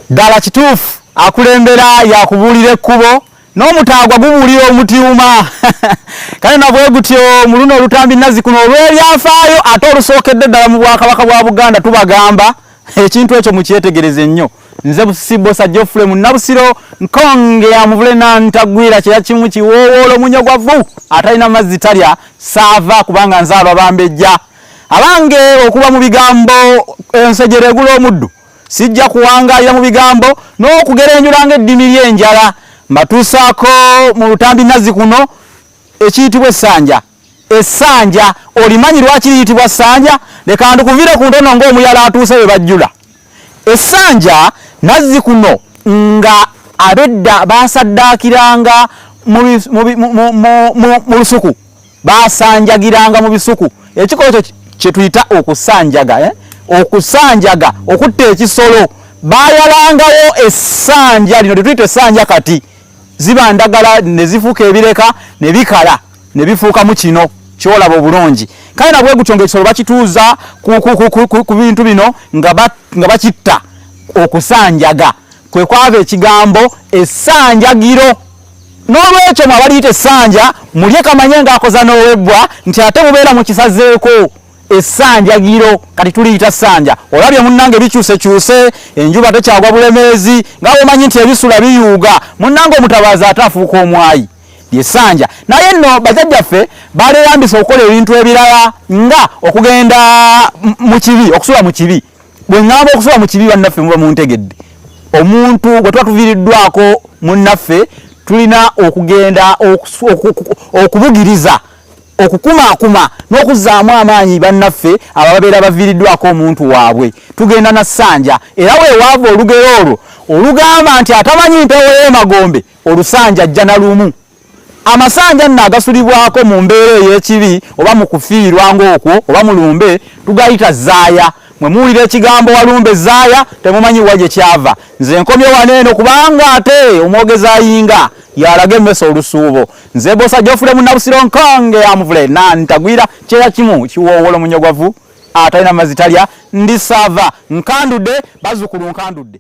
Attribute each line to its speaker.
Speaker 1: Dala kituufu akulembera yakubulira ekkubo n'omutaagwa gubulira omutiuma kale nabwe gutyo mu luno olutambi Nazzikuno olw'ebyafaayo ate olusookedde ddala mu Bwakabaka bwa Buganda tubagamba ekintu ekyo mukyetegereze nnyo. Nze Busibbosa Geoffrey mu Nabusiro nkonge ya muvule nantagwira kya kimu kiwoowolo munyogwavu atalina mazzi talya saava kubanga nzaalwa Bambejja abange okuba mu bigambo ensejere egula omuddu sijja kuwangaalira mu bigambo n'okugerenjula ng'eddimi ly'enjala mbatuusaako mu lutambi Nazzikuno ekiyitibwa essanja. Essanja olimanyi lwaki liyitibwa ssanja? Leka ndukuvire ku ntono ng'omuyala atuuse we bajjula. Essanja Nazzikuno nga abedda basaddaakiranga mu lusuku basanjagiranga mu bisuku ekikolo ekyo kye tuyita okusanjaga okusanjaga okutta ekisolo bayalangawo essanja lino tetuyita essanja kati ziba ndagala ne zifuuka ebireka ne bikala ne bifuukamu kino kyolaba obulungi kale nabwe gutyo ng'ekisolo bakituuza ku bintu bino nga bakitta okusanjaga kwe kwava ekigambo essanjagiro. N'olwekyo mwabaliita essanja mulye kamanye ng'akoza n'owebbwa nti ate mubeera mukisazeeko essanjagiro kati tuliyita ssanja. Olabye munnange bikyusekyuse enjuba tekyagwa bulemeezi nga omanyi nti ebisula biyuuga munnange omutabaazi ate afuuka omwayi lyessanja. Naye nno bajjajjaffe baleeyambisa okukola ebintu ebirala nga okugenda mu kibi okusula mu kibi. Bwe ŋŋamba okusula mu kibi bannaffe muba muntegedde omuntu bwe tuba tuviiriddwako munnaffe tulina okugenda okubugiriza okukumaakuma n'okuzaamu amaanyi bannaffe ababeera baviiriddwako omuntu waabwe tugenda na ssanja era weewaava olugero olwo olugamba nti atamanyi mpewo y'emagombe olusanja ajja na lumu. Amasanja nno agasulibwako mu mbeera ey'ekibi oba mu kufiirwa ng'okwo oba mu lumbe tugayita zaaya. Mwe muwulira ekigambo walumbe zaaya temumanyi wa gye kyava. Nze nkomye waneeno kubanga ate omwogezi ayinga yalaga emmesa olusuubo. Nze Bosa Geoffrey mu Nabusiro nkonge ya muvule nantagwira kyeya kimu kiwoowolo munyogwavu atalina mazzi talya ndi saava nkandudde bazzukulu nkandudde.